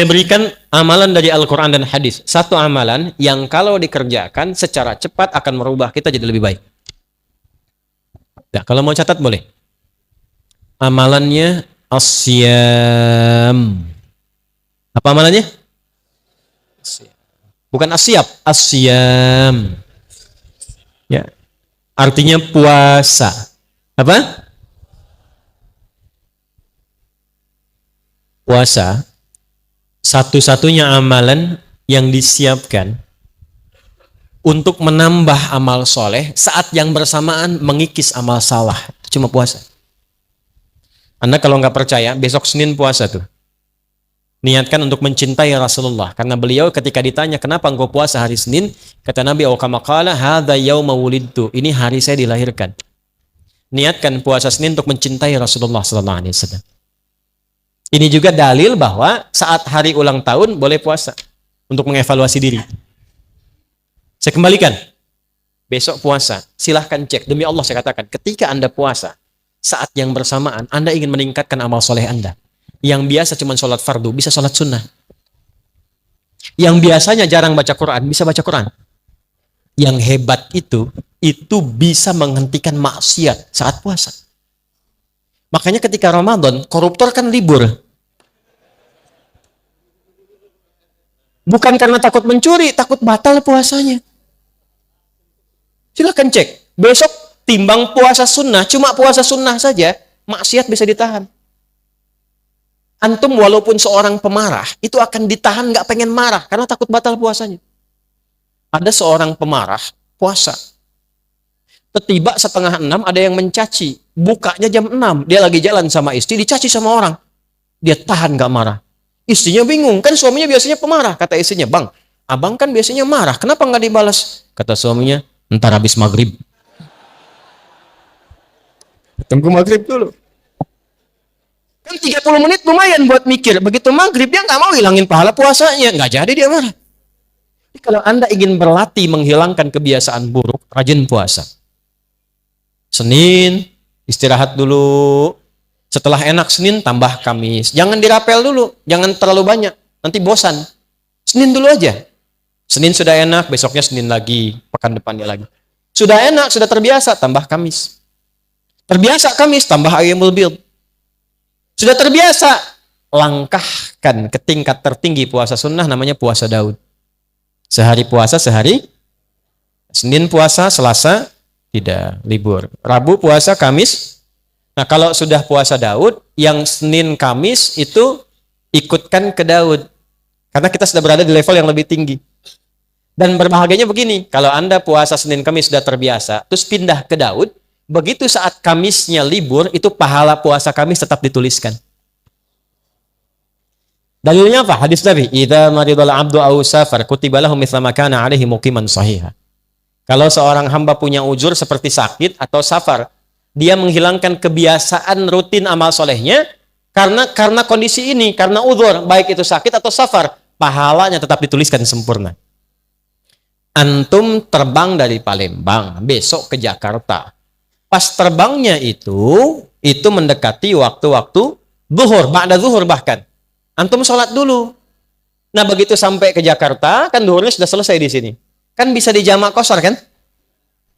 Saya berikan amalan dari Al-Quran dan hadis. Satu amalan yang kalau dikerjakan secara cepat akan merubah kita jadi lebih baik. Nah, kalau mau catat boleh. Amalannya asyam. Apa amalannya? Bukan asyap, asyam. Ya. Artinya puasa. Apa? Puasa. Satu-satunya amalan yang disiapkan untuk menambah amal soleh saat yang bersamaan mengikis amal salah. Cuma puasa. Anda kalau nggak percaya, besok Senin puasa tuh. Niatkan untuk mencintai Rasulullah. Karena beliau ketika ditanya, kenapa engkau puasa hari Senin? Kata Nabi, kama qala hadza yauma wulidtu. Ini hari saya dilahirkan. Niatkan puasa Senin untuk mencintai Rasulullah sallallahu alaihi wasallam. Ini juga dalil bahwa saat hari ulang tahun boleh puasa untuk mengevaluasi diri. Saya kembalikan. Besok puasa, silahkan cek. Demi Allah saya katakan, ketika Anda puasa, saat yang bersamaan Anda ingin meningkatkan amal soleh Anda. Yang biasa cuma sholat fardu, bisa sholat sunnah. Yang biasanya jarang baca Quran, bisa baca Quran. Yang hebat itu bisa menghentikan maksiat saat puasa. Makanya ketika Ramadan, koruptor kan libur. Bukan karena takut mencuri, takut batal puasanya. Silahkan cek. Besok timbang puasa sunnah, cuma puasa sunnah saja, maksiat bisa ditahan. Antum walaupun seorang pemarah, itu akan ditahan nggak pengen marah, karena takut batal puasanya. Ada seorang pemarah, puasa. Tiba 5:30 ada yang mencaci. Bukanya jam 6, dia lagi jalan sama istri, dicaci sama orang. Dia tahan nggak marah. Istrinya bingung, kan suaminya biasanya pemarah. Kata istrinya, bang, abang kan biasanya marah, kenapa nggak dibalas? Kata suaminya, ntar habis maghrib. Tunggu maghrib dulu. Kan 30 menit lumayan buat mikir. Begitu maghrib dia nggak mau hilangin pahala puasanya. Nggak jadi dia marah. Jadi kalau Anda ingin berlatih menghilangkan kebiasaan buruk, rajin puasa. Senin, istirahat dulu. Setelah enak Senin, tambah Kamis. Jangan dirapel dulu. Jangan terlalu banyak. Nanti bosan. Senin dulu aja. Senin sudah enak, besoknya Senin lagi. Pekan depannya lagi. Sudah enak, sudah terbiasa, tambah Kamis. Terbiasa Kamis, tambah Ayyamul Bid. Sudah terbiasa, langkahkan ke tingkat tertinggi puasa sunnah, namanya puasa Daud. Sehari puasa, sehari. Senin puasa, Selasa tidak, libur. Rabu puasa, Kamis. Nah kalau sudah puasa Daud, yang Senin Kamis itu ikutkan ke Daud. Karena kita sudah berada di level yang lebih tinggi. Dan berbahagianya begini, kalau Anda puasa Senin Kamis sudah terbiasa, terus pindah ke Daud, begitu saat Kamisnya libur, itu pahala puasa Kamis tetap dituliskan. Dalilnya apa? Hadis Nabi, "Idza maridal 'abdu aw safar kutiba lahu mithla ma kana 'alaihi muqiman shahiha." Kalau seorang hamba punya uzur seperti sakit atau safar, dia menghilangkan kebiasaan rutin amal solehnya karena kondisi ini, karena uzur, baik itu sakit atau safar, pahalanya tetap dituliskan sempurna. Antum terbang dari Palembang, besok ke Jakarta. Pas terbangnya itu mendekati waktu-waktu zuhur, ba'da zuhur bahkan. Antum sholat dulu. Nah begitu sampai ke Jakarta, kan zuhurnya sudah selesai di sini. Kan bisa dijamak qashar kan?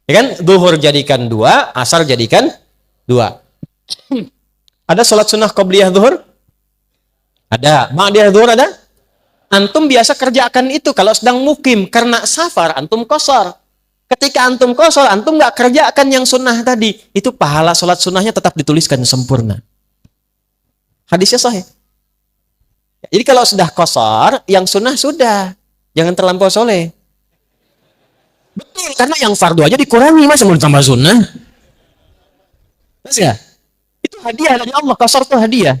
Ya kan? Zuhur jadikan 2, asar jadikan 2. Ada sholat sunnah qobliyah zuhur? Ada. Ba'diyah zuhur ada? Antum biasa kerjakan itu kalau sedang mukim. Karena safar, antum qashar. Ketika antum qashar, antum nggak kerjakan yang sunnah tadi. Itu pahala sholat sunnahnya tetap dituliskan sempurna. Hadisnya sahih. Jadi kalau sudah qashar, yang sunnah sudah. Jangan terlampau soleh. Betul, karena yang fardu aja dikurangi, masa mau ditambah sunnah? Mas ya? Itu hadiah dari Allah, qashar itu hadiah.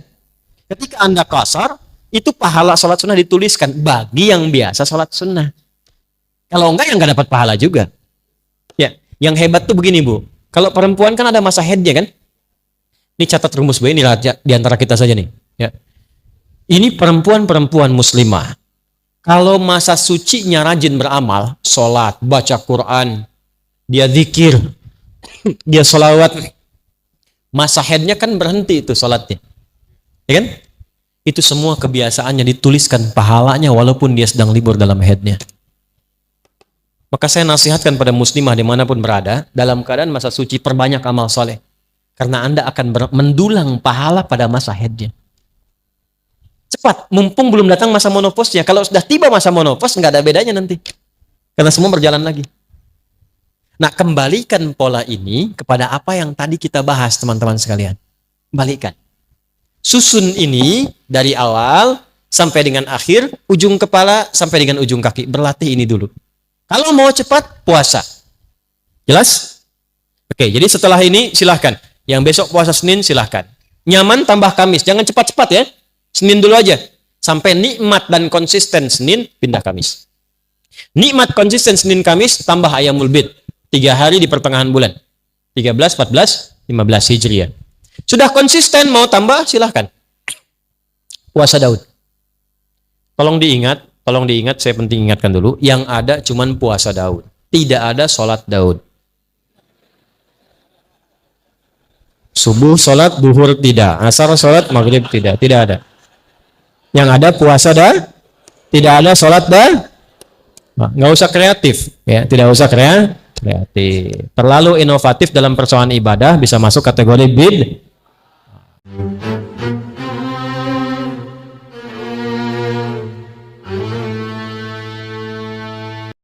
Ketika Anda qashar, itu pahala sholat sunnah dituliskan bagi yang biasa sholat sunnah. Kalau enggak, yang nggak dapat pahala juga. Ya, yang hebat tuh begini Bu. Kalau perempuan kan ada masa haidnya kan? Ini catat rumus Bu, ini di antara kita saja nih. Ya. Ini perempuan-perempuan muslimah. Kalau masa sucinya rajin beramal, sholat, baca Quran, dia zikir, dia sholawat, masa haidnya kan berhenti itu sholatnya. Ya kan? itu semua kebiasaannya dituliskan pahalanya walaupun dia sedang libur dalam haidnya. Maka saya nasihatkan pada muslimah dimanapun berada, dalam keadaan masa suci perbanyak amal soleh. Karena Anda akan mendulang pahala pada masa haidnya. Cepat, mumpung belum datang masa monoposnya. Kalau sudah tiba masa monopos, nggak ada bedanya nanti. Karena semua berjalan lagi. Nah, kembalikan pola ini kepada apa yang tadi kita bahas, teman-teman sekalian. Kembalikan. Susun ini dari awal sampai dengan akhir, ujung kepala sampai dengan ujung kaki. Berlatih ini dulu. Kalau mau cepat, puasa. Jelas? Oke, jadi setelah ini silahkan. Yang besok puasa Senin silahkan. Nyaman tambah Kamis. Jangan cepat-cepat ya. Senin dulu aja. Sampai nikmat dan konsisten Senin, pindah Kamis. Nikmat konsisten Senin Kamis, tambah Ayyamul Bid. 3 hari di pertengahan bulan. 13, 14, 15 Hijriah. Sudah konsisten, mau tambah, silahkan. Puasa Daud. Tolong diingat, saya penting ingatkan dulu. Yang ada cuman puasa Daud. Tidak ada sholat Daud. Subuh sholat, duhur tidak. Asar sholat, maghrib tidak. Tidak ada. Yang ada puasa tidak ada sholat nggak usah kreatif. Ya, tidak usah kreatif. Terlalu inovatif dalam persoalan ibadah bisa masuk kategori